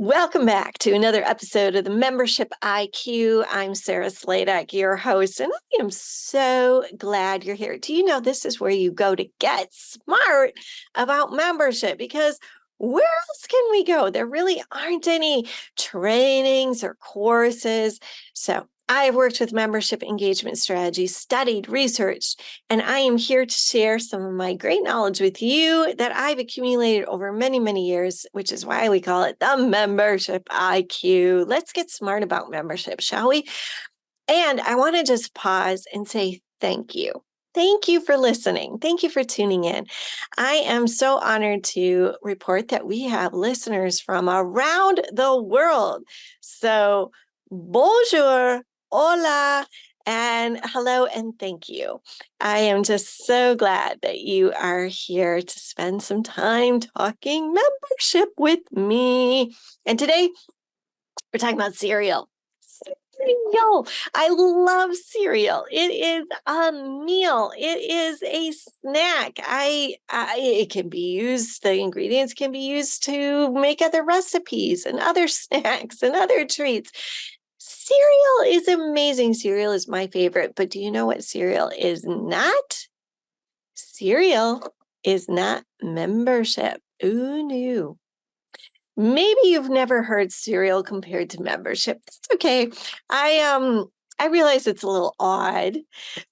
Welcome back to another episode of the Membership IQ. I'm Sarah Sladek, your host, and I am so glad you're here. Do you know this is where you go to get smart about membership? Because where else can we go? There really aren't any trainings or courses. So I've worked with membership engagement strategies, studied, researched, and I am here to share some of my great knowledge with you that I've accumulated over many, many years, which is why we call it the Membership IQ. Let's get smart about membership, shall we? And I want to just pause and say thank you. Thank you for listening. Thank you for tuning in. I am so honored to report that we have listeners from around the world. So, bonjour, hola, and hello, and thank you. I am just so glad that you are here to spend some time talking membership with me. And today, we're talking about cereal. Cereal. I love cereal. It is a meal. It is a snack. It can be used, the ingredients can be used to make other recipes and other snacks and other treats. Cereal is amazing. Cereal is my favorite, but do you know what cereal is not? Cereal is not membership. Ooh, no. Maybe you've never heard cereal compared to membership. That's okay. I realize it's a little odd,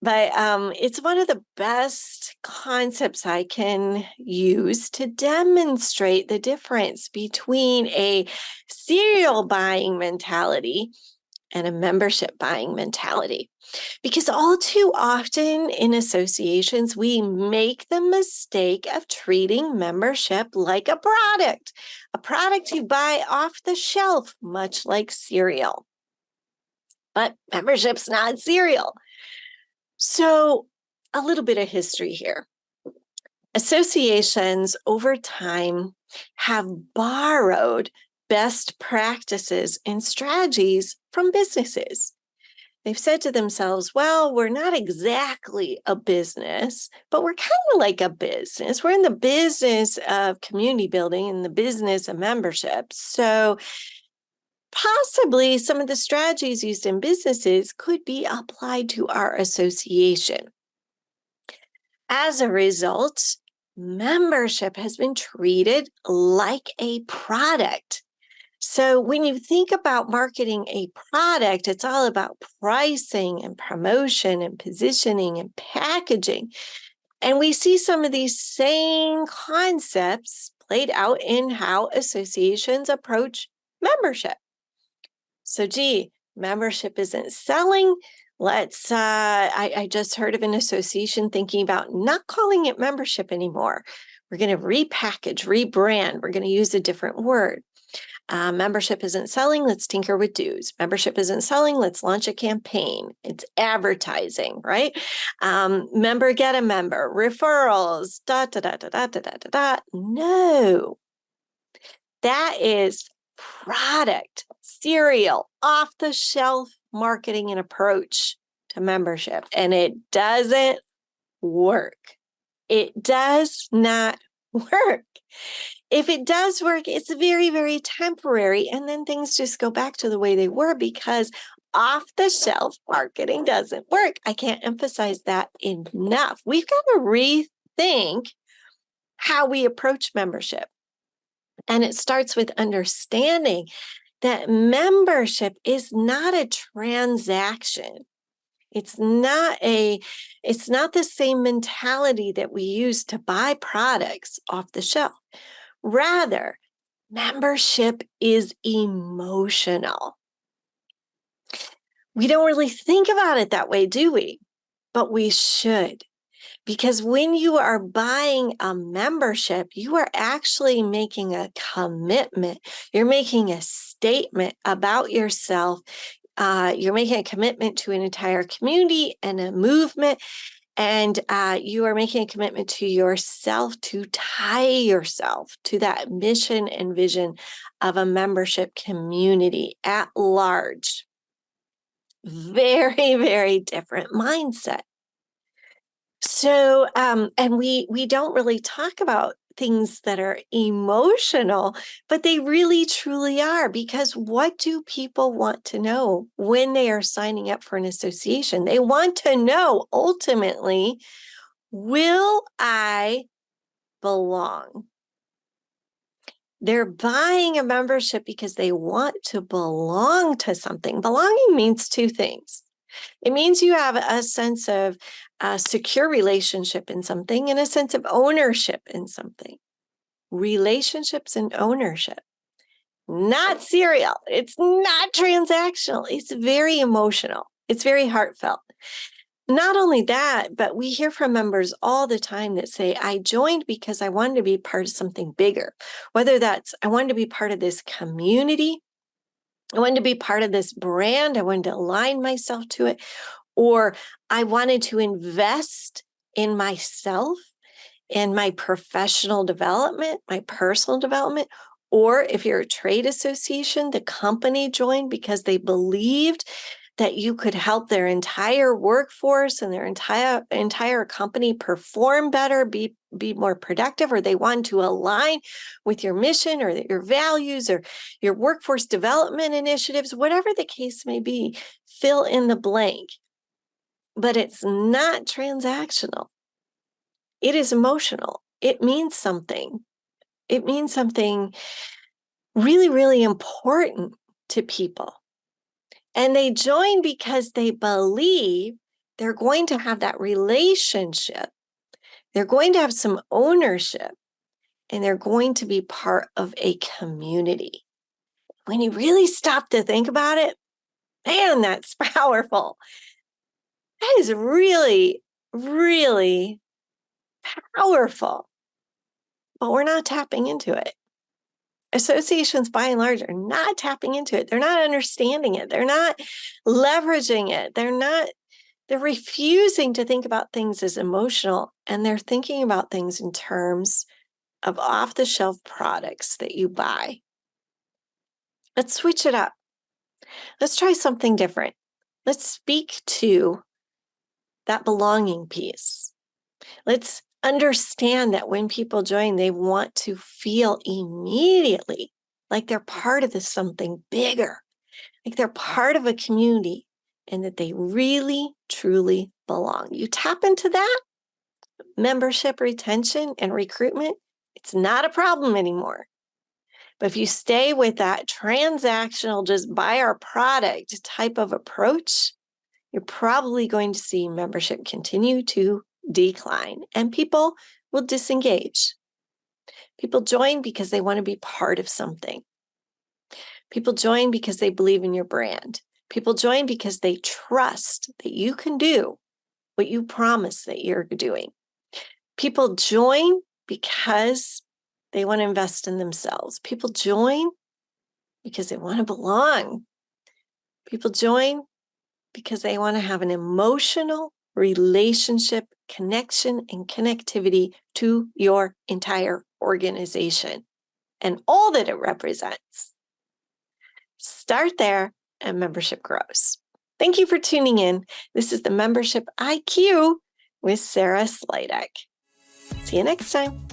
but it's one of the best concepts I can use to demonstrate the difference between a cereal buying mentality and a membership buying mentality. Because all too often in associations, we make the mistake of treating membership like a product you buy off the shelf, much like cereal. But membership's not cereal. So, a little bit of history here. Associations over time have borrowed best practices and strategies from businesses. They've said to themselves, well, we're not exactly a business, but we're kind of like a business. We're in the business of community building and the business of membership. So possibly some of the strategies used in businesses could be applied to our association. As a result, membership has been treated like a product. So when you think about marketing a product, it's all about pricing and promotion and positioning and packaging. And we see some of these same concepts played out in how associations approach membership. So, membership isn't selling. I just heard of an association thinking about not calling it membership anymore. We're going to repackage, rebrand. We're going to use a different word. Membership isn't selling, let's tinker with dues. Membership isn't selling, let's launch a campaign. It's advertising, right? Member get a member, referrals, No, that is product, cereal, off the shelf marketing and approach to membership. And it doesn't work. It does not work. If it does work, it's very, very temporary. And then things just go back to the way they were because off the shelf marketing doesn't work. I can't emphasize that enough. We've got to rethink how we approach membership. And it starts with understanding that membership is not a transaction. It's not the same mentality that we use to buy products off the shelf. Rather, membership is emotional. We don't really think about it that way, do we? But we should. Because when you are buying a membership, you are actually making a commitment. You're making a statement about yourself. You're making a commitment to an entire community and a movement. And you are making a commitment to yourself to tie yourself to that mission and vision of a membership community at large. Very, very different mindset. And we don't really talk about things that are emotional, but they really truly are, because what do people want to know when they are signing up for an association? They want to know ultimately, will I belong? They're buying a membership because they want to belong to something. Belonging means two things. It means you have a sense of a secure relationship in something and a sense of ownership in something. Relationships and ownership, not serial. It's not transactional. It's very emotional. It's very heartfelt. Not only that, but we hear from members all the time that say, I joined because I wanted to be part of something bigger. Whether that's, I wanted to be part of this community, I wanted to be part of this brand, I wanted to align myself to it, or I wanted to invest in myself and my professional development, my personal development. Or if you're a trade association, the company joined because they believed that you could help their entire workforce and their entire company perform better, be more productive, or they want to align with your mission or your values or your workforce development initiatives, whatever the case may be, fill in the blank. But it's not transactional. It is emotional. It means something. It means something really, really important to people. And they join because they believe they're going to have that relationship. They're going to have some ownership, and they're going to be part of a community. When you really stop to think about it, man, that's powerful. That is really, really powerful. But we're not tapping into it. Associations, by and large, are not tapping into it. They're not understanding it. They're not leveraging it. They're refusing to think about things as emotional, and they're thinking about things in terms of off-the-shelf products that you buy. Let's switch it up. Let's try something different. Let's speak to that belonging piece. Let's understand that when people join, they want to feel immediately like they're part of this something bigger, like they're part of a community, and that they really, truly belong. You tap into that, membership retention and recruitment, it's not a problem anymore. But if you stay with that transactional, just buy our product type of approach, you're probably going to see membership continue to decline, and people will disengage. People join because they want to be part of something. People join because they believe in your brand. People join because they trust that you can do what you promise that you're doing. People join because they want to invest in themselves. People join because they want to belong. People join because they want to have an emotional relationship, connection, and connectivity to your entire organization and all that it represents. Start there and membership grows. Thank you for tuning in. This is the Membership IQ with Sarah Sladek. See you next time.